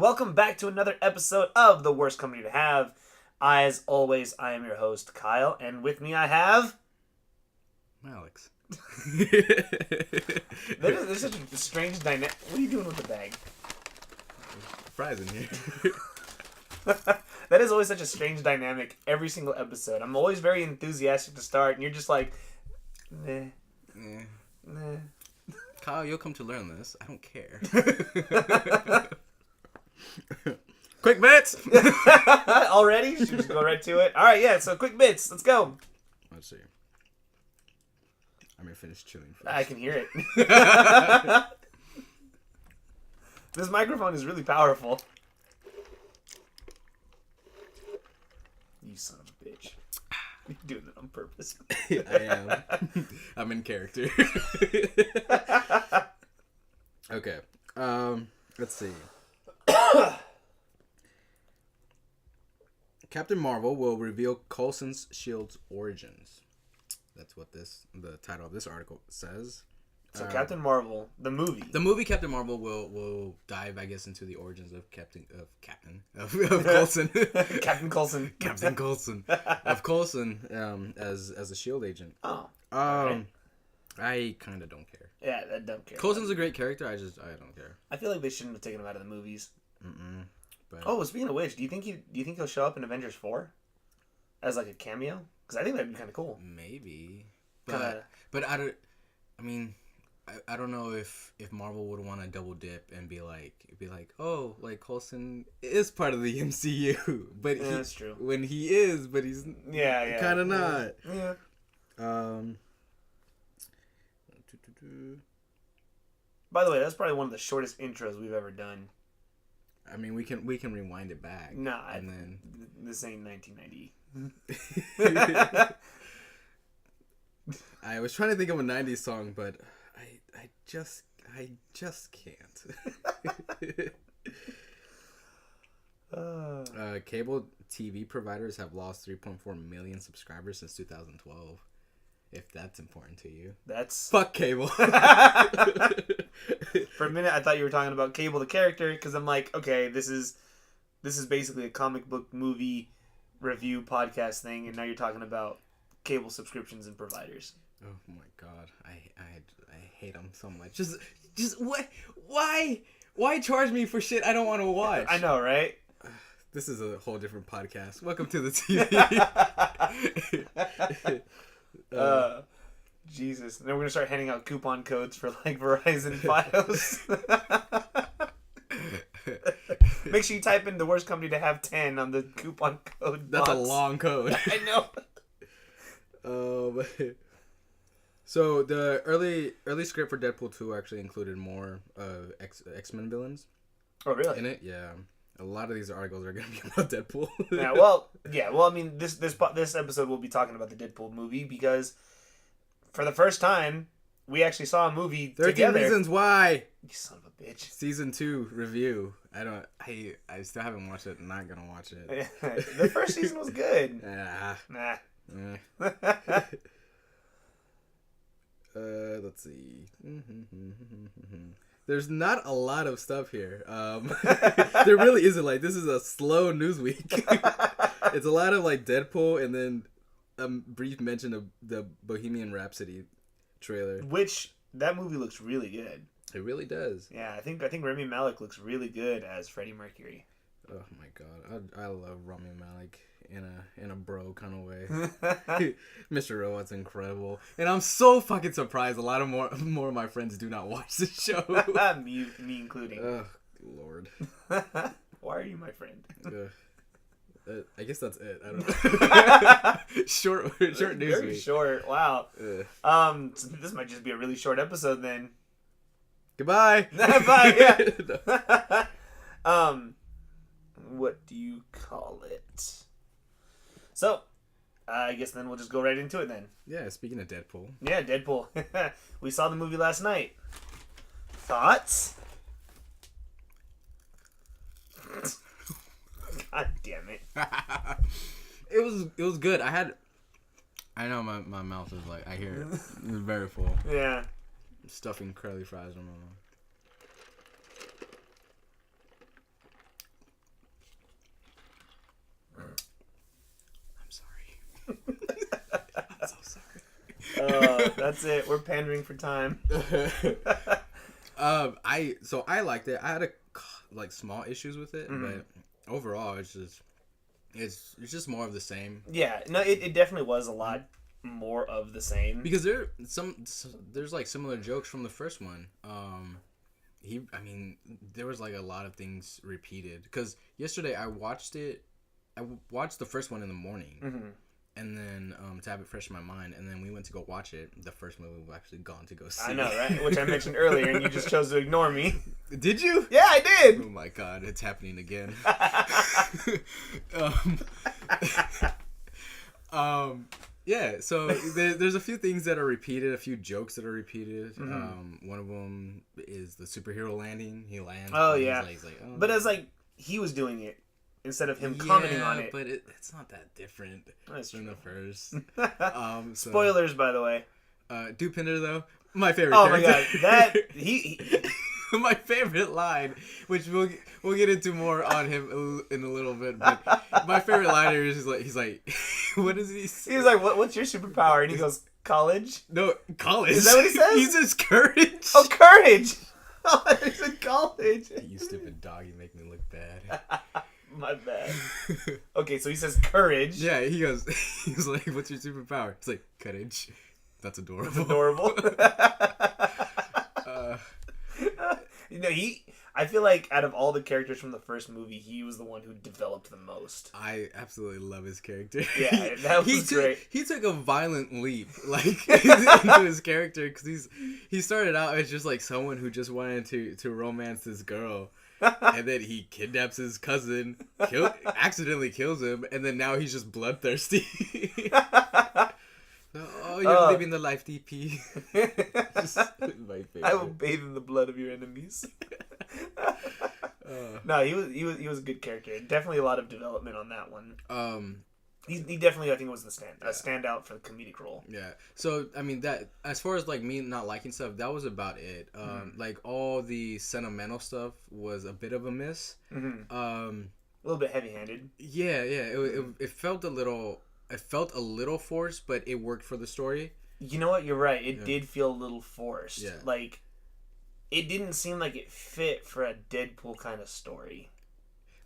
welcome back to another episode of The Worst Company to Have. As always, I am your host, Kyle, and with me I have... Alex. There's such a strange dynamic. What are you doing with the bag? Fries in here. That is always such a strange dynamic every single episode. I'm always very enthusiastic to start, and you're just like, nah. Kyle, you'll come to learn this. I don't care. Quick bits! Already? Should we just go right to it? Alright, yeah, so quick bits. Let's go. Let's see. I'm going to finish chewing first. I can hear it. This microphone is really powerful. You son of a bitch. You're doing it on purpose. I am. I'm in character. Okay. Let's see. Captain Marvel will reveal Coulson's shield's origins. That's what the title of this article says. So Captain Marvel, the movie. The movie Captain Marvel will dive, I guess, into the origins of Coulson. Captain Coulson. Captain Coulson. Of Coulson as a shield agent. Oh. Right. I kind of don't care. Yeah, I don't care. Coulson's a great character. I don't care. I feel like they shouldn't have taken him out of the movies. But... Oh, speaking of which, do you think he'll show up in Avengers 4 as like a cameo? Because I think that'd be kind of cool. Maybe, Kinda... but I don't. I mean, I don't know if Marvel would want to double dip and be like, oh, like Coulson is part of the MCU, but yeah, that's true. When he is, but he's kind of not. Yeah. By the way, that's probably one of the shortest intros we've ever done. I mean, we can rewind it back. Nah, and then this ain't 1990. I was trying to think of a 90s song, but I just can't. Cable TV providers have lost 3.4 million subscribers since 2012. If that's important to you. That's... Fuck Cable. For a minute, I thought you were talking about Cable the character, because I'm like, okay, this is basically a comic book movie review podcast thing, and now you're talking about cable subscriptions and providers. Oh my god, I hate them so much. Just what? Why charge me for shit I don't want to watch? I know, right? This is a whole different podcast. Welcome to the TV. Jesus. And then we're gonna start handing out coupon codes for like Verizon Fios. Make sure you type in The Worst Company to Have 10 on the coupon code That's box. a long code. I know. So the early script for Deadpool 2 actually included more X-Men villains. Oh, really? In it, yeah. A lot of these articles are going to be about Deadpool. Well, I mean, this episode will be talking about the Deadpool movie because for the first time, we actually saw a movie 13 together. Reasons Why. You son of a bitch. Season 2 review. I still haven't watched it. I'm not going to watch it. The first season was good. Nah. Let's see. There's not a lot of stuff here. There really isn't. Like, this is a slow news week. It's a lot of like Deadpool and then a brief mention of the Bohemian Rhapsody trailer. Which that movie looks really good. It really does. Yeah, I think Rami Malek looks really good as Freddie Mercury. Oh my god, I love Rami Malek in a bro kind of way. Mr. Robot's incredible, and I'm so fucking surprised. A lot of more of my friends do not watch the show. me including. Oh Lord. Why are you my friend? I guess that's it. I don't know. short news. Very short. Wow. So this might just be a really short episode then. Goodbye. Bye. Yeah. What do you call it? So, I guess then we'll just go right into it then. Yeah, speaking of Deadpool. Yeah, Deadpool. We saw the movie last night. Thoughts? God damn it. It was good. I know my mouth is like, I hear it. It's very full. Yeah. Stuffing curly fries in my mouth. That's it. We're pandering for time. I liked it. I had small issues with it, but overall it's just more of the same. Yeah, no, it definitely was a lot more of the same. Because there's like similar jokes from the first one. There was like a lot of things repeated. Because yesterday I watched the first one in the morning, and then to have it fresh in my mind, and then we went to go watch it. The first movie we've actually gone to go see. I know, right? Which I mentioned earlier, and you just chose to ignore me. Did you? Yeah, I did. Oh my god, it's happening again. Yeah, so there's a few things that are repeated, a few jokes that are repeated. One of them is the superhero landing. He lands. Oh yeah. He's like, oh. But it's like he was doing it instead of him commenting on it. But it's not that different than the first. Spoilers, by the way. Dupinder though, my favorite. Oh character. my god, that he my favorite line, which we'll get into more on him in a little bit, but my favorite line is he's like, what does he say? He's like, what's your superpower? And he goes, college? No, college. Is that what he says? He says courage. Oh, courage! Oh, he said college. You stupid dog, you make me look bad. My bad. Okay, so he says courage. Yeah, he's like, what's your superpower? It's like, courage. That's adorable. That's adorable. I feel like out of all the characters from the first movie, he was the one who developed the most. I absolutely love his character. Yeah, that was great. He took a violent leap, into his character, because he started out as just like someone who just wanted to romance this girl, and then he kidnaps his cousin, accidentally kills him, and then now he's just bloodthirsty. Oh, you're living the life, DP. My favorite. I will bathe in the blood of your enemies. No, he was a good character. Definitely a lot of development on that one. He definitely, I think, was a standout for the comedic role. Yeah. So I mean, that as far as like me not liking stuff, that was about it. Like all the sentimental stuff was a bit of a miss. A little bit heavy-handed. Yeah. It felt a little. It felt a little forced, but it worked for the story. You know what? You're right. It did feel a little forced. Yeah. Like, it didn't seem like it fit for a Deadpool kind of story.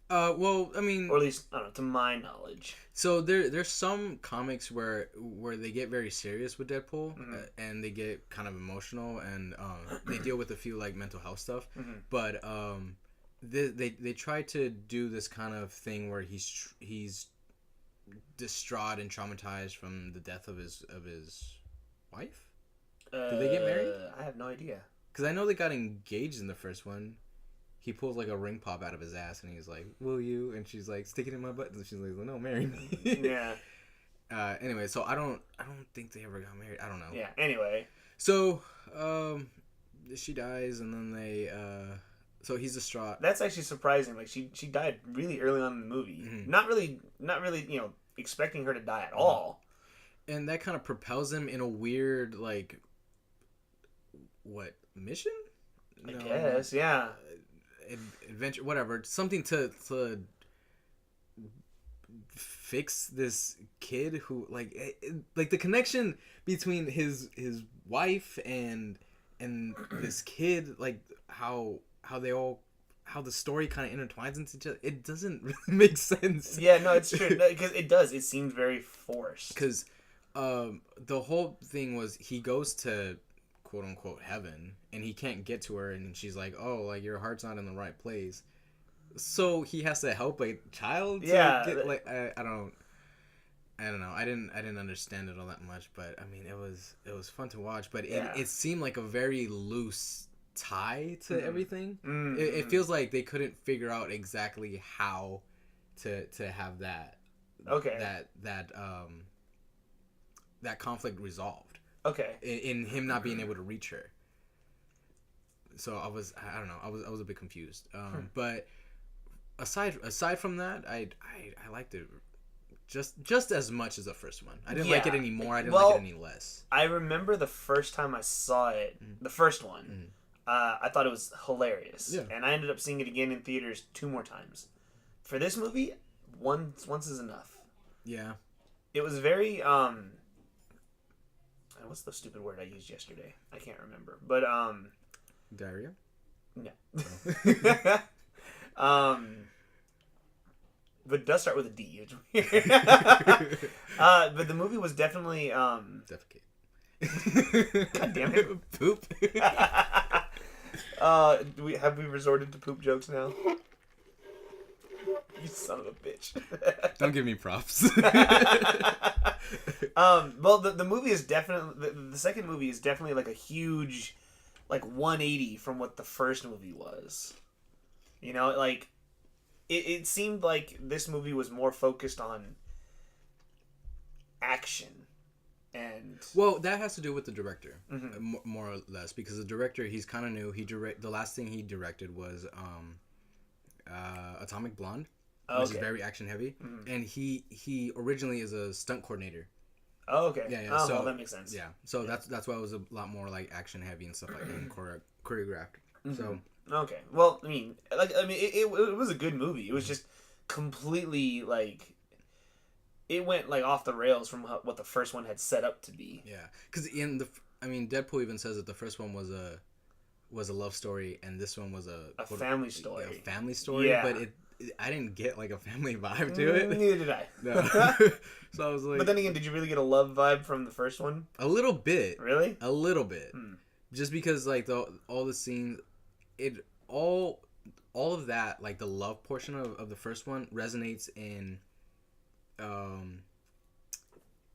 Well, I mean, or at least, I don't know, to my knowledge. So there's some comics where they get very serious with Deadpool, and they get kind of emotional, and they deal with a few like mental health stuff. But they try to do this kind of thing where he's distraught and traumatized from the death of his wife. Did they get married? I have no idea. Because I know they got engaged in the first one. He pulls like a ring pop out of his ass, and he's like, "Will you?" And she's like, "Stick it in my butt." And she's like, "Well, no, marry me." Yeah. Anyway, so I don't think they ever got married. I don't know. Yeah. Anyway. So, she dies, and then they. So he's distraught. That's actually surprising. Like she died really early on in the movie. Not really, expecting her to die at all. And that kind of propels him in a weird, like, what, mission? I guess, yeah. Adventure, whatever. Something to fix this kid who, like the connection between his wife and this kid, like how the story kind of intertwines into each other. It doesn't really make sense. Yeah, no, it's true. Because it does. It seems very forced. Because the whole thing was he goes to quote unquote heaven and he can't get to her, and she's like, "Oh, like your heart's not in the right place." So he has to help a child. To get, like I don't know. I didn't understand it all that much, but I mean it was fun to watch. But it seemed like a very loose tie to everything. It feels like they couldn't figure out exactly how to have that that conflict resolved. Okay. In him not being able to reach her. So I don't know. I was a bit confused. But aside from that, I liked it just as much as the first one. I didn't like it any more. I didn't like it any less. I remember the first time I saw it, the first one. I thought it was hilarious. Yeah. And I ended up seeing it again in theaters 2 more times. For this movie, once is enough. Yeah. It was very, how what's the stupid word I used yesterday? I can't remember. But Diarrhea? no. But it does start with a D. It's weird. But the movie was definitely Defecate. God damn it. Poop. Have we resorted to poop jokes now? You son of a bitch. Don't give me props. Well, the movie is definitely the second movie is definitely like a huge, like 180 from what the first movie was. You know, like it seemed like this movie was more focused on action. And well, that has to do with the director, mm-hmm. more or less, because the director, he's kind of new. The last thing he directed was Atomic Blonde, which is very action heavy, and he originally is a stunt coordinator. Oh, okay. Yeah. Oh, So well, that makes sense. Yeah. So that's why it was a lot more like action heavy and stuff like that, and choreographed. Mm-hmm. So okay. Well, I mean, it was a good movie. It was just completely like. It went like off the rails from what the first one had set up to be. Yeah, because Deadpool even says that the first one was a love story, and this one was a family story. A family story, yeah. But I didn't get like a family vibe to it. Neither did I. No. So I was like, but then again, did you really get a love vibe from the first one? A little bit. Really? A little bit. Just because like all the scenes, all of that, like the love portion of the first one resonates in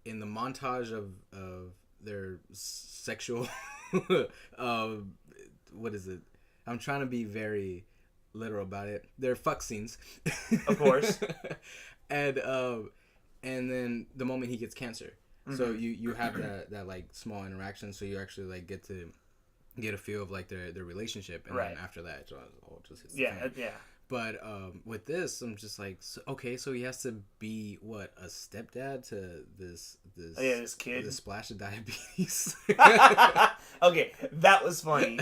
the montage of their sexual what is it? I'm trying to be very literal about it. Their fuck scenes. Of course. And then the moment he gets cancer. Mm-hmm. So you have that like small interaction, so you actually like get to get a feel of like their relationship, and then after that it's all just hits the fan. Yeah. But with this, I'm just like, okay, so he has to be what, a stepdad to this kid, this splash of diabetes. Okay, that was funny.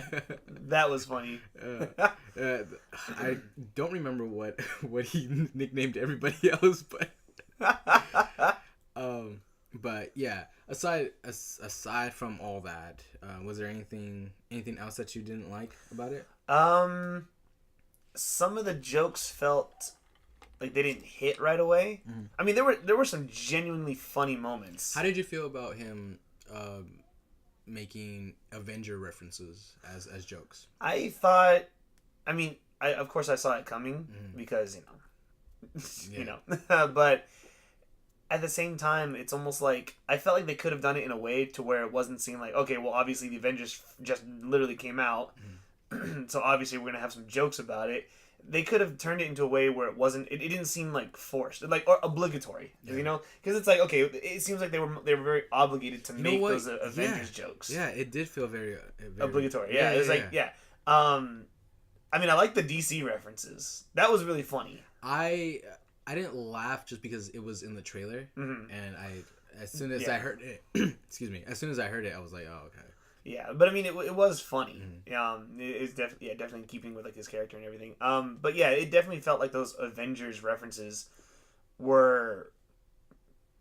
I don't remember what he nicknamed everybody else, but but yeah. Aside from all that, was there anything else that you didn't like about it? Some of the jokes felt like they didn't hit right away. Mm-hmm. I mean, there were some genuinely funny moments. How did you feel about him making Avenger references as jokes? I thought, of course I saw it coming because you know, but at the same time, it's almost like I felt like they could have done it in a way to where it wasn't seen like, okay, well, obviously the Avengers just literally came out. So obviously we're gonna have some jokes about it. They could have turned it into a way where it didn't seem like forced, like or obligatory, you know, because it's like, okay, it seems like they were very obligated to make those Avengers jokes. Yeah, it did feel very obligatory. Yeah, it was like I like the DC references. That was really funny. I didn't laugh just because it was in the trailer, and as soon as I heard it, excuse me, as soon as I heard it, I was like, oh, okay. Yeah, but I mean, it was funny. It's definitely in keeping with like his character and everything. But yeah, it definitely felt like those Avengers references were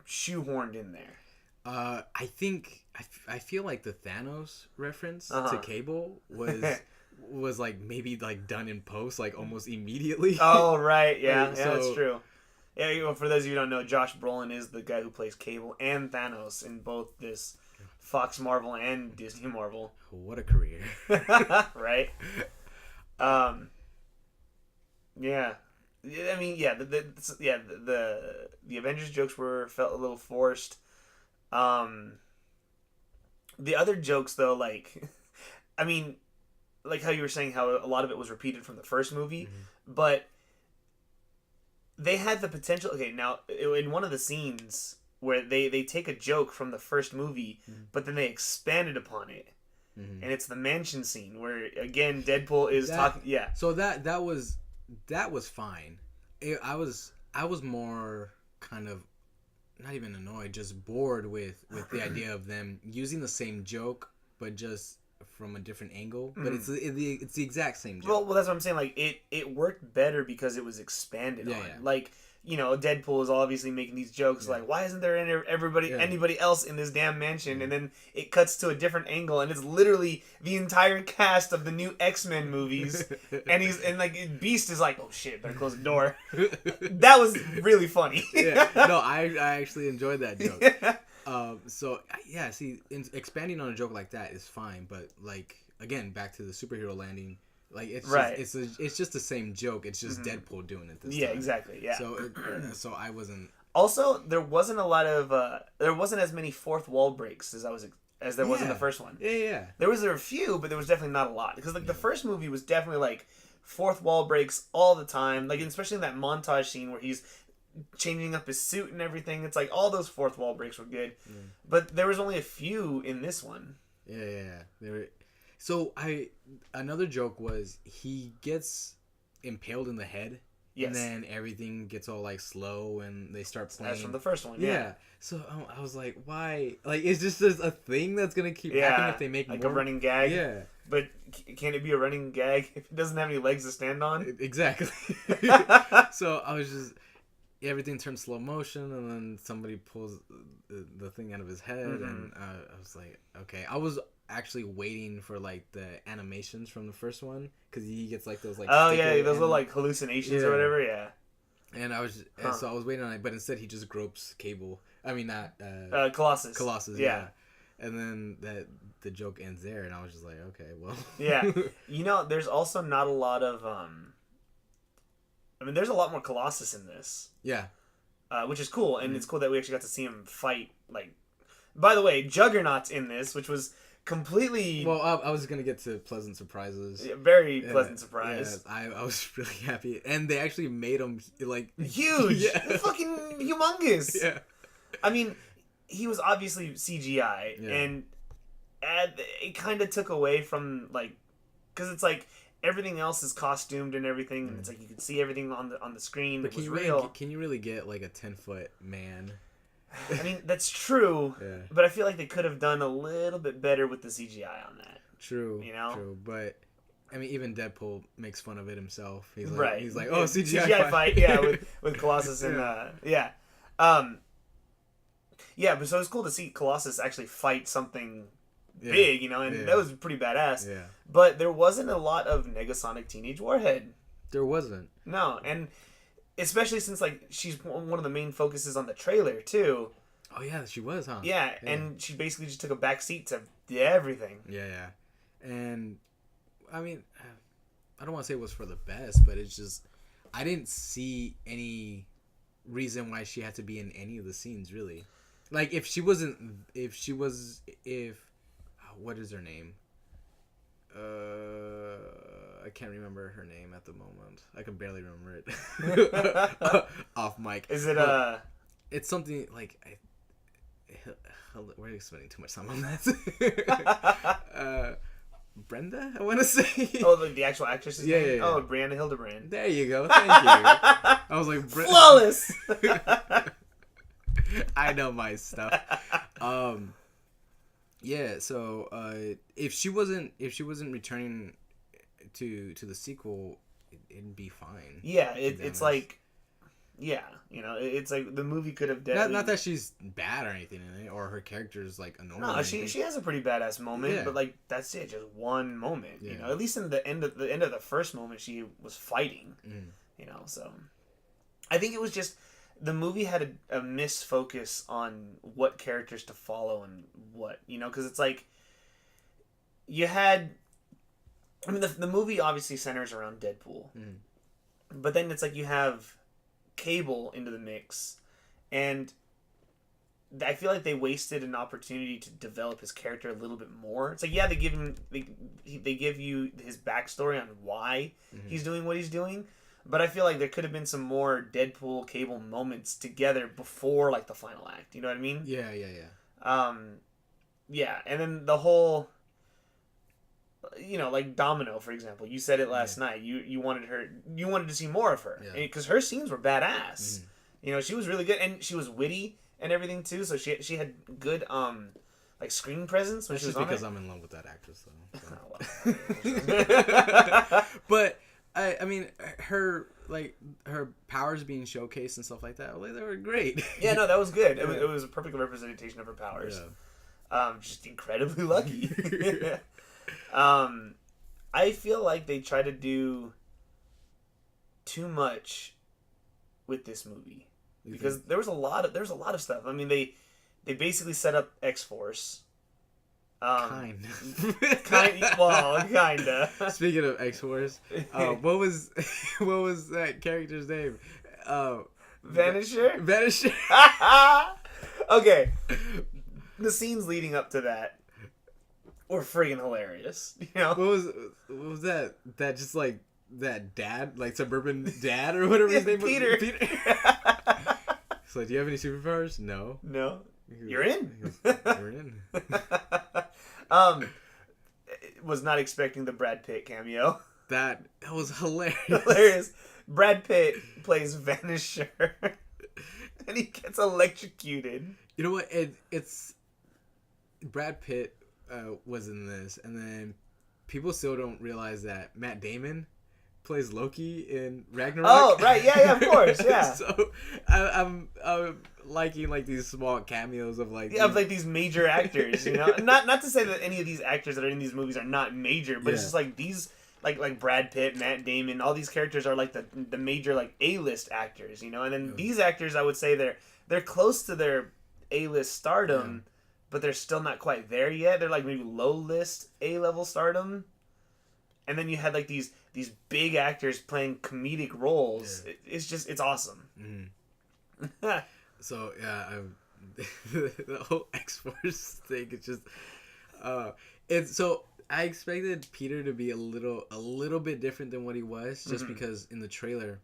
shoehorned in there. I feel like the Thanos reference to Cable was like maybe like done in post, like almost immediately. Oh right, yeah, that's true. Yeah, well, for those of you who don't know, Josh Brolin is the guy who plays Cable and Thanos in both this Fox Marvel and Disney Marvel. What a career. Right? Yeah. I mean, yeah, the Avengers jokes felt a little forced. The other jokes though, like like how you were saying how a lot of it was repeated from the first movie, but they had the potential. Okay, now in one of the scenes where they take a joke from the first movie, but then they expanded upon it, and it's the mansion scene where again Deadpool is talking. Yeah. So that was fine. I was more kind of not even annoyed, just bored with the idea of them using the same joke, but just from a different angle. But it's the exact same joke. Well, that's what I'm saying. Like it worked better because it was expanded on. Yeah. Like Deadpool is obviously making these jokes like, why isn't there anybody else in this damn mansion? And then it cuts to a different angle, and it's literally the entire cast of the new X-Men movies. and like Beast is like, oh shit, better close the door. That was really funny. Yeah, no, I actually enjoyed that joke. Yeah. So yeah, see, expanding on a joke like that is fine, but like again, back to the superhero landing. Like it's just the same joke. It's just Deadpool doing it this time. Yeah, exactly. Yeah. So I wasn't. Also, there wasn't there wasn't as many fourth wall breaks as there was in the first one. Yeah. There were a few, but there was definitely not a lot because the first movie was definitely like fourth wall breaks all the time. Like especially in that montage scene where he's changing up his suit and everything. It's like all those fourth wall breaks were good, but there was only a few in this one. Yeah. So another joke was he gets impaled in the head, and then everything gets all like slow and they start playing. That's from the first one. Yeah. So I was like, why? Like, is this just a thing that's gonna keep happening if they make like more? a running gag? Yeah. But can it be a running gag if it doesn't have any legs to stand on? Exactly. So I was just everything turns slow motion, and then somebody pulls the thing out of his head, and I was like, okay. I was actually waiting for like the animations from the first one because he gets like those like those little like hallucinations or whatever. Yeah. And I was so I was waiting on it, but instead he just gropes Cable. I mean not Colossus. Colossus. Yeah. And then the joke ends there, and I was just like, okay, well. Yeah. There's also not a lot of there's a lot more Colossus in this. Yeah. Which is cool, and it's cool that we actually got to see him fight. Like, by the way, Juggernaut's in this, which was completely. Well, I was gonna get to pleasant surprises. Very pleasant surprise. Yeah, I was really happy, and they actually made him like huge, fucking humongous. Yeah. I mean, he was obviously CGI, and it kind of took away from like, because it's like. Everything else is costumed and everything, and it's like you can see everything on the screen. But it was real. Can you really get like a 10-foot man? I mean, that's true. But I feel like they could have done a little bit better with the CGI on that. True. True. But I mean, even Deadpool makes fun of it himself. He's like, right. He's like, oh, CGI fight. Yeah, with Colossus and but so it's cool to see Colossus actually fight something big, and that was pretty badass. Yeah. But there wasn't a lot of Negasonic Teenage Warhead. There wasn't. No, and especially since like she's one of the main focuses on the trailer too. Oh yeah, she was, huh? Yeah, and she basically just took a back seat to everything. Yeah. And I mean, I don't want to say it was for the best, but it's just I didn't see any reason why she had to be in any of the scenes really. Like if what is her name? I can't remember her name at the moment. I can barely remember it. Off mic. Is it It's something like we're spending too much time on that. Brenda, I want to say. Oh, the actual actress's name? Yeah. Oh, Brianna Hildebrand. There you go. Thank you. I was like, flawless. I know my stuff. Yeah, so if she wasn't returning to the sequel, it'd be fine. Yeah, it's like, it's like the movie could have definitely. Not that she's bad or anything in it, or her character's like annoying. No, she has a pretty badass moment, but like that's it, just one moment. Yeah. At least in the end of the first moment, she was fighting. So I think it was just. The movie had a misfocus on what characters to follow and what, because it's like you had, the movie obviously centers around Deadpool, but then it's like you have Cable into the mix, and I feel like they wasted an opportunity to develop his character a little bit more. It's like, yeah, they give you his backstory on why he's doing what he's doing. But I feel like there could have been some more Deadpool Cable moments together before like the final act. You know what I mean? Yeah. Yeah, and then the whole, like Domino, for example. You said it last night. You wanted to see more of her because her scenes were badass. She was really good, and she was witty and everything too. So she had good like screen presence when she was on because it. I'm in love with that actress though. So. But. I mean, her like her powers being showcased and stuff like that, like, they were great. Yeah, no, that was good. Yeah. It was a perfect representation of her powers. Yeah. Just incredibly lucky. I feel like they try to do too much with this movie because there was a lot of stuff. I mean, they basically set up X-Force. Kinda. Speaking of X-Force, what was that character's name? Vanisher. Vanisher. Okay, the scenes leading up to that were friggin' hilarious. You know, What was that? That just like that dad, like suburban dad or whatever his name was. Peter. So, do you have any superpowers? No. No. You're in. You're in. Was not expecting the Brad Pitt cameo. That was hilarious. Hilarious. Brad Pitt plays Vanisher, and he gets electrocuted. You know what? It's Brad Pitt was in this, and then people still don't realize that Matt Damon plays Loki in Ragnarok. Oh, right, yeah, of course, yeah. So I'm liking like these small cameos of like these major actors. You know, not to say that any of these actors that are in these movies are not major, but it's just like these. Like Brad Pitt, Matt Damon, all these characters are like the major like A-list actors, you know. And then these actors, I would say they're close to their A-list stardom, but they're still not quite there yet. They're like maybe low-list A-level stardom. And then you had like these big actors playing comedic roles. Yeah. It's awesome. Mm-hmm. So yeah, the whole X-Force thing. It's just it's so. I expected Peter to be a little bit different than what he was, just because in the trailer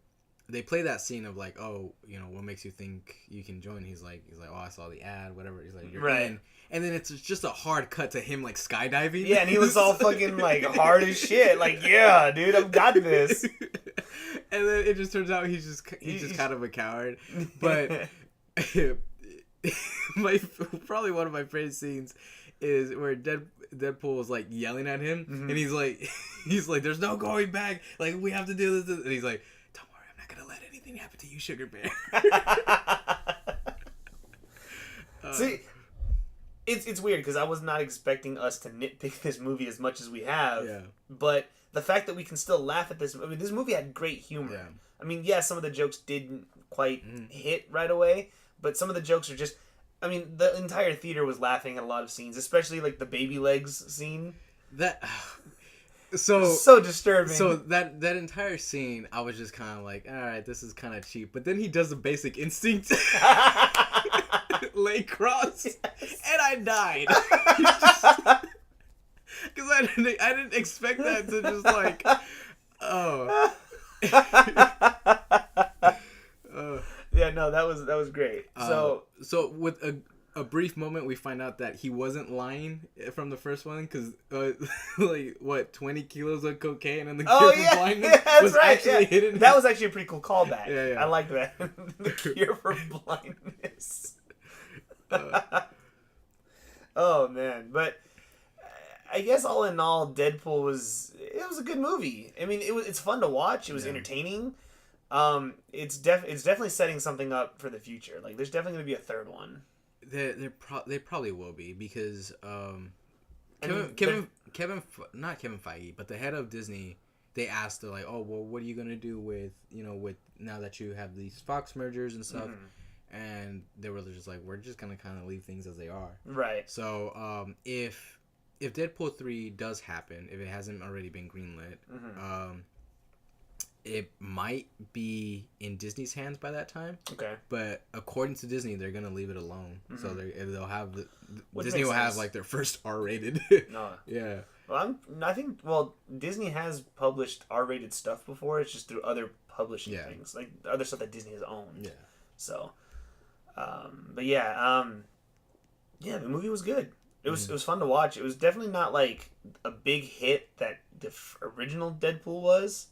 they play that scene of like, oh, you know, what makes you think you can join? He's like, oh, I saw the ad, whatever. He's like, you're in. And then it's just a hard cut to him like skydiving. Yeah, and he looks all fucking like hard as shit. Like, yeah, dude, I've got this. And then it just turns out he's just kind of a coward. But probably one of my favorite scenes is where Deadpool is like yelling at him, and he's like, "There's no going back. Like, we have to do this." And he's like, "Don't worry, I'm not gonna let anything happen to you, Sugar Bear." See, it's weird because I was not expecting us to nitpick this movie as much as we have. Yeah. But the fact that we can still laugh at this, I mean, this movie had great humor. Yeah. I mean, yeah, some of the jokes didn't quite hit right away, but some of the jokes are just. I mean, the entire theater was laughing at a lot of scenes, especially like the baby legs scene. So disturbing. So that entire scene, I was just kind of like, all right, this is kind of cheap. But then he does the Basic Instinct leg cross, and I died because I didn't expect that to just like, oh. Yeah, no, that was great. So with a brief moment, we find out that he wasn't lying from the first one because like what 20 kilos of cocaine and the cure for blindness was actually hidden. That was actually a pretty cool callback. Yeah. I like that. The cure for blindness. Oh man, but I guess all in all, Deadpool was a good movie. I mean, it's fun to watch. It was entertaining. It's definitely setting something up for the future. Like, there's definitely going to be a third one. They probably will be because not Kevin Feige, but the head of Disney, they asked, they're like, oh well, what are you gonna do with now that you have these Fox mergers and stuff, and they were just like, we're just gonna kind of leave things as they are. Right. So if Deadpool 3 does happen, if it hasn't already been greenlit, it might be in Disney's hands by that time. Okay. But according to Disney, they're gonna leave it alone. So they'll have Disney will have like their first R-rated. No. Yeah. Well, I think Disney has published R-rated stuff before. It's just through other publishing things, like other stuff that Disney has owned. Yeah. So, but yeah, the movie was good. It was fun to watch. It was definitely not like a big hit that the original Deadpool was.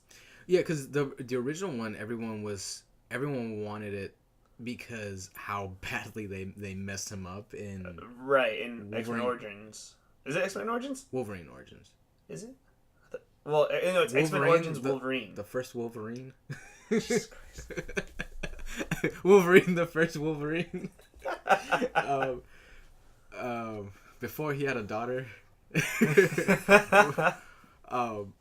Yeah, because the original one, everyone wanted it because how badly they messed him up in in X-Men Origins. Is it X-Men Origins? Wolverine Origins. Is it? Well, no, it's X-Men Wolverine, Origins Wolverine. The first Wolverine. Jesus Christ. Wolverine, the first Wolverine. um, Before he had a daughter. um,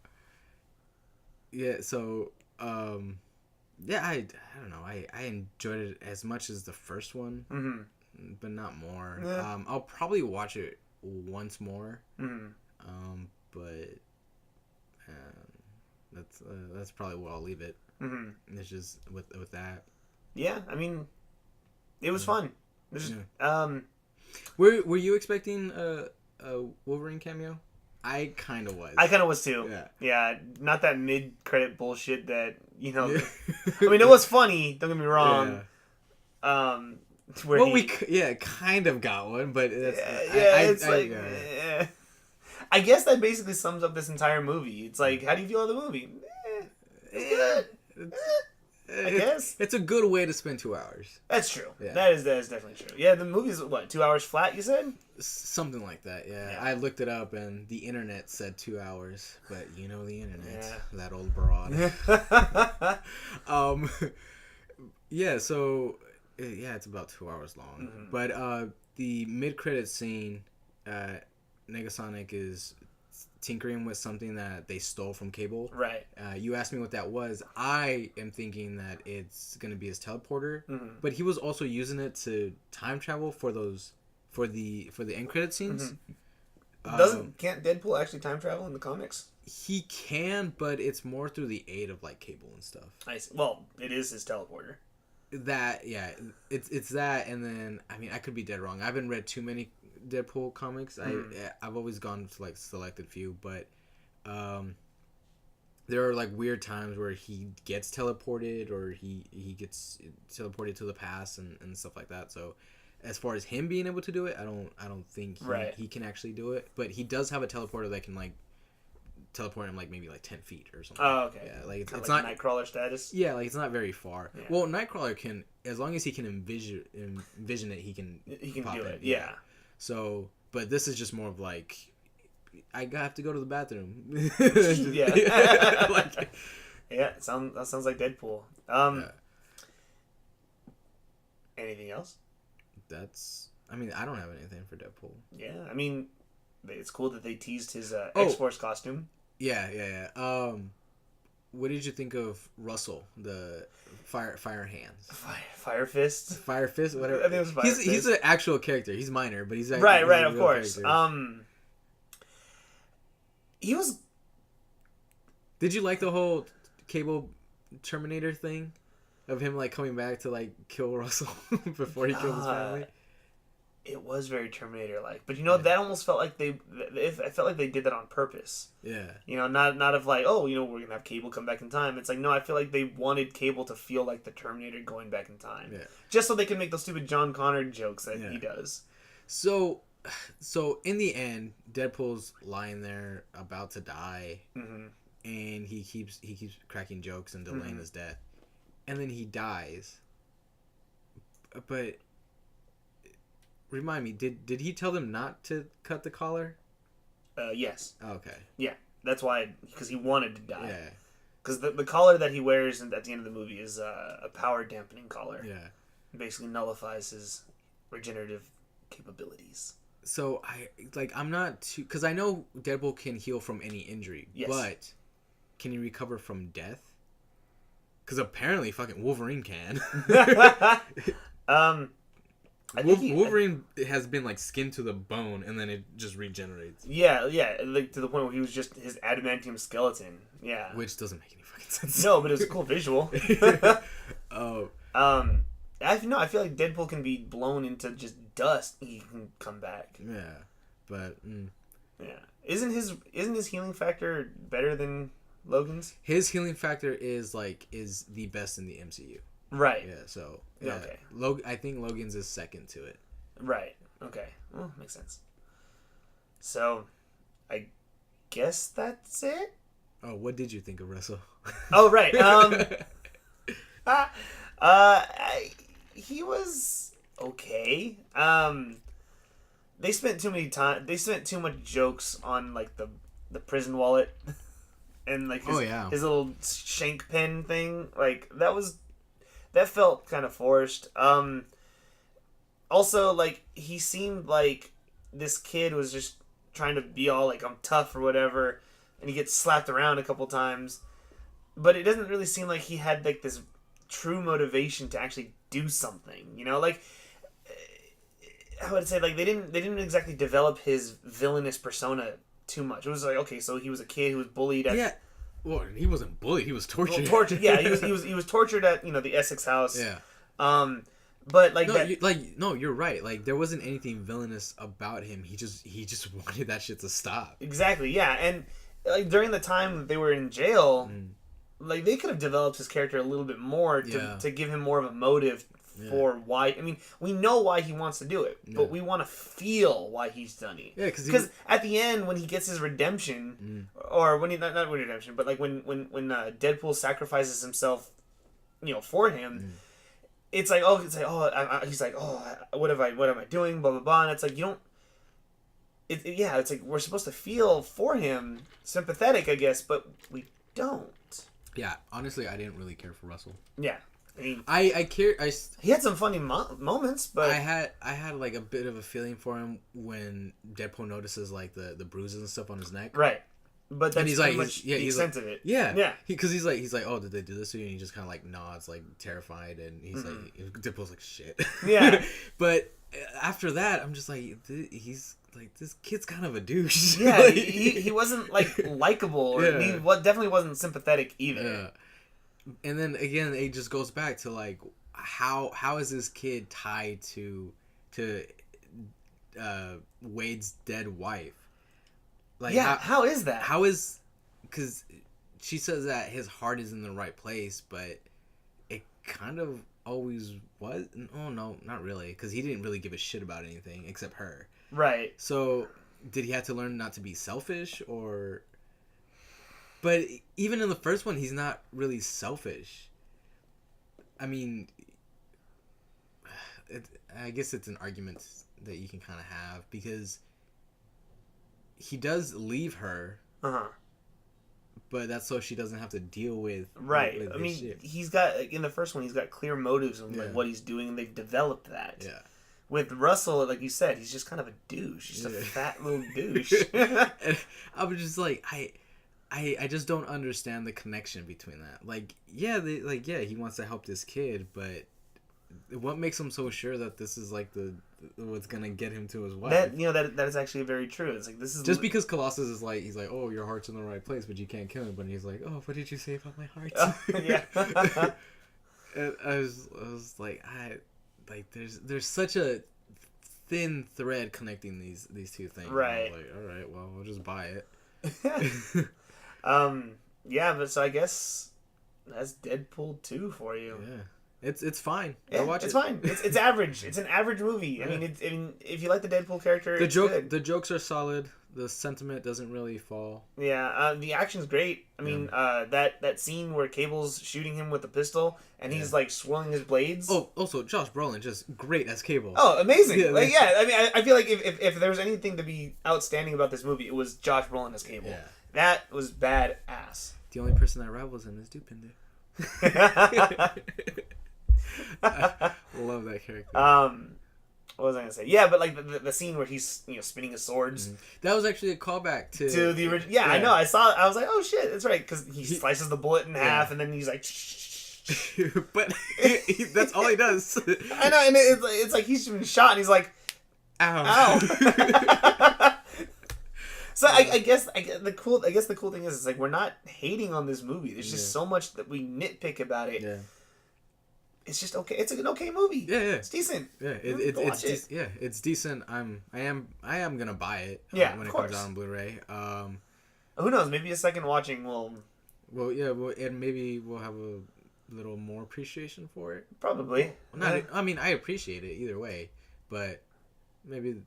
yeah. So, yeah, I don't know. I enjoyed it as much as the first one, but not more. Yeah. I'll probably watch it once more. But that's probably where I'll leave it. It's just with that. Yeah, I mean, it was fun. Were you expecting a Wolverine cameo? I kind of was. I kind of was too. Yeah, not that mid-credit bullshit that, you know. I mean, it was funny. Don't get me wrong. Yeah. Where well, kind of got one, but I guess that basically sums up this entire movie. It's like, how do you feel about the movie? It's good. I guess it's a good way to spend 2 hours. That's true. Yeah. That is definitely true. Yeah, the movie's what, 2 hours flat? You said something like that. Yeah, I looked it up and the internet said 2 hours, but you know the internet, that old broad. Yeah. So it's about 2 hours long. But the mid-credit scene, Negasonic is tinkering with something that they stole from Cable. Right. You asked me what that was. I am thinking that it's going to be his teleporter, but he was also using it to time travel for the end credit scenes. Can't Deadpool actually time travel in the comics? He can, but it's more through the aid of like Cable and stuff. I see. Well, it is his teleporter. It's that, and then I mean I could be dead wrong. I haven't read too many Deadpool comics. I've always gone to like selected few, but there are like weird times where he gets teleported or he gets teleported to the past and stuff like that. So as far as him being able to do it, I don't think he can actually do it, but he does have a teleporter that can like teleport him like maybe like 10 feet or something. Oh, okay. Yeah, like it's like not Nightcrawler status. Yeah, like it's not very far. Yeah. Well, Nightcrawler can, as long as he can envision it, he can pop do in. it. Yeah. So, but this is just more of like, I have to go to the bathroom. Yeah. That sounds like Deadpool. Anything else? I mean, I don't have anything for Deadpool. Yeah, I mean, it's cool that they teased his X-Force costume. Yeah. What did you think of Russell, the fire hands? Fire fist? Fire fist, whatever. I think it was Fire Fist. He's an actual character. He's minor, but he's right, of course. Character. He was. Did you like the whole Cable Terminator thing, of him like coming back to like kill Russell before he killed his family? It was very Terminator-like, but that almost felt like I felt like they did that on purpose. Yeah. Not of like, oh, we're gonna have Cable come back in time. It's like, no, I feel like they wanted Cable to feel like the Terminator going back in time, just so they can make those stupid John Connor jokes that he does. So in the end, Deadpool's lying there about to die, and he keeps cracking jokes and delaying his death, and then he dies. But remind me, did he tell them not to cut the collar? Yes. Okay. Yeah, that's why, because he wanted to die. Yeah. Because the collar that he wears at the end of the movie is a power dampening collar. Yeah. It basically nullifies his regenerative capabilities. So I'm not too, because I know Deadpool can heal from any injury, but can he recover from death? Because apparently fucking Wolverine can. Wolverine has been like skinned to the bone, and then it just regenerates. Yeah, like to the point where he was just his adamantium skeleton. Yeah, which doesn't make any fucking sense. No, but it was a cool visual. I feel like Deadpool can be blown into just dust. He can come back. Yeah, but yeah, isn't his healing factor better than Logan's? His healing factor is the best in the MCU. Right. Yeah. So okay. I think Logan's is second to it. Right. Okay. Well, makes sense. So, I guess that's it. Oh, what did you think of Russell? Oh, right. He was okay. They spent too much jokes on like the prison wallet. and like Oh, yeah. his little shank pen thing, like that felt kind of forced. Also, like, he seemed like this kid was just trying to be all like, I'm tough or whatever, and he gets slapped around a couple times, but it doesn't really seem like he had like this true motivation to actually do something. You know, like, I would say, like, they didn't exactly develop his villainous persona too much. It was like, okay, so he was a kid who was bullied at. Yeah. Well, he wasn't bullied. He was tortured. Well, tortured. Yeah, he was tortured at, the Essex house. Yeah. But like No, that. no, you're right. Like, there wasn't anything villainous about him. He just wanted that shit to stop. Exactly. Yeah, and like during the time that they were in jail, like they could have developed his character a little bit more to give him more of a motive for why. I mean, we know why he wants to do it, but we want to feel why he's done it. Yeah, because at the end when he gets his redemption, or when he not redemption, but like when Deadpool sacrifices himself, for him. It's like, he's like, what am I doing? Blah blah blah. And it's like, you don't. It's like we're supposed to feel for him, sympathetic, I guess, but we don't. Yeah, honestly, I didn't really care for Russell. Yeah, I mean, I care. He had some funny moments, but I had like a bit of a feeling for him when Deadpool notices like the bruises and stuff on his neck. Right. But that's he's pretty like, much the extent of it. Yeah, yeah. Because he's like, oh, did they do this to you? And he just kind of like nods, like terrified, and he's like, Deadpool's like, shit. Yeah. But after that, I'm just like, he's like, this kid's kind of a douche. Yeah, like, he wasn't like likable, or he definitely wasn't sympathetic either. Yeah. And then again, it just goes back to like, how is this kid tied to Wade's dead wife? Like, yeah, how is that? How is... Because she says that his heart is in the right place, but it kind of always was... Oh, no, not really. Because he didn't really give a shit about anything except her. Right. So, did he have to learn not to be selfish, or... But even in the first one, he's not really selfish. I mean... I guess it's an argument that you can kind of have, because... He does leave her, but that's so she doesn't have to deal with right. With I mean, shit. he's got in the first one, he's got clear motives of like what he's doing, and they've developed that. Yeah. With Russell, like you said, he's just kind of a douche. He's just a fat little douche. And I was just like, I just don't understand the connection between that. Like, he wants to help this kid, but what makes him so sure that this is like what's gonna get him to his wife? That is actually very true. It's like, this is just because Colossus is like, he's like, oh, your heart's in the right place, but you can't kill him. But he's like, oh, what did you say about my heart? Yeah. And I was like, there's such a thin thread connecting these two things. Right. Like, all right, well, we'll just buy it. Yeah, but so I guess that's Deadpool 2 for you. Yeah. It's fine. Yeah, watch it's it. fine. It's average. It's an average movie. I mean, if you like the Deadpool character, it's good. The jokes are solid. The sentiment doesn't really fall. Yeah, the action's great. I mean, that scene where Cable's shooting him with a pistol and he's like swirling his blades. Oh, also Josh Brolin just great as Cable. Oh, amazing! I mean, I feel like if there was anything to be outstanding about this movie, it was Josh Brolin as Cable. Yeah. That was badass. The only person that rivals him is Dupinder. I love that character. What was I gonna say? Yeah, but like the scene where he's spinning his swords. Mm-hmm. That was actually a callback to the original. Yeah, I know. I saw. I was like, oh shit, that's right, because he slices the bullet in half, and then he's like. But that's all he does. I know, and it's like he's been shot, and he's like, ow. So I guess the cool thing is, it's like, we're not hating on this movie. There's just so much that we nitpick about it. Yeah. It's just okay. It's an okay movie. Yeah. It's decent. Yeah, it's decent. I am gonna buy it. When it comes out on Blu-ray. Who knows? Maybe a second watching will. Well, yeah. Well, and maybe we'll have a little more appreciation for it. Probably. I mean, I appreciate it either way, but maybe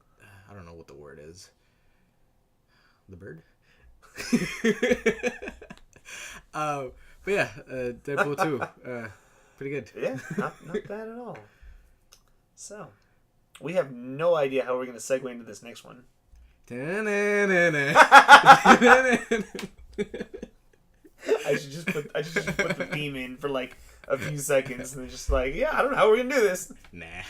I don't know what the word is. The bird. But yeah, Deadpool 2. Pretty good. Yeah, not bad at all. So, we have no idea how we're going to segue into this next one. I should just put the theme in for like a few seconds, and then just like, yeah, I don't know how we're gonna do this. Nah.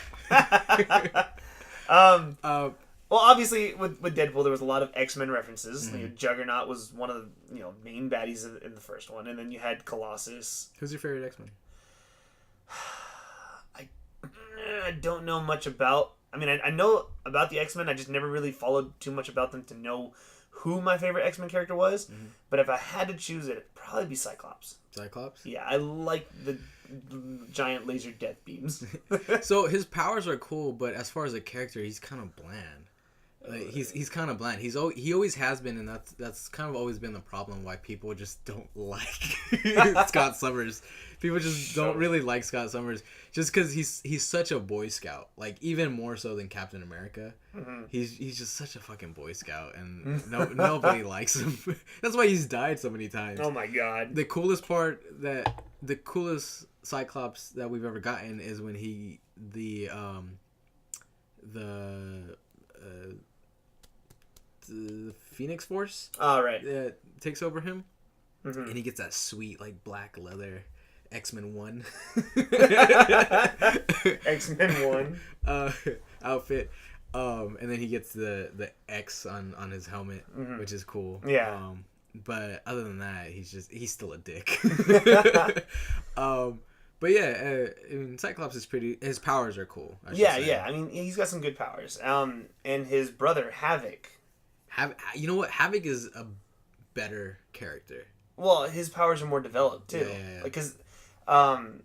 Well, obviously with Deadpool there was a lot of X-Men references. You know, Juggernaut was one of the main baddies in the first one, and then you had Colossus. Who's your favorite X-Men? I don't know much about. I mean, I know about the X-Men. I just never really followed too much about them to know who my favorite X-Men character was. But if I had to choose it, it'd probably be Cyclops. Cyclops? Yeah, I like the giant laser death beams. So his powers are cool, but as far as a character, he's kind of bland. Like, he's kind of bland. He always has been, and that's kind of always been the problem why people just don't like Scott Summers. People just don't really like Scott Summers just because he's such a Boy Scout, like even more so than Captain America. He's just such a fucking Boy Scout, and nobody likes him. That's why he's died so many times. Oh my god! The coolest Cyclops that we've ever gotten is when the Phoenix Force takes over him, and he gets that sweet like black leather X-Men 1 X-Men 1 outfit, and then he gets the X on his helmet, which is cool. But other than that, he's still a dick. But yeah, I mean, Cyclops is his powers are cool. I mean, he's got some good powers. And his brother Havoc. You know what? Havoc is a better character. Well, his powers are more developed too. Because, from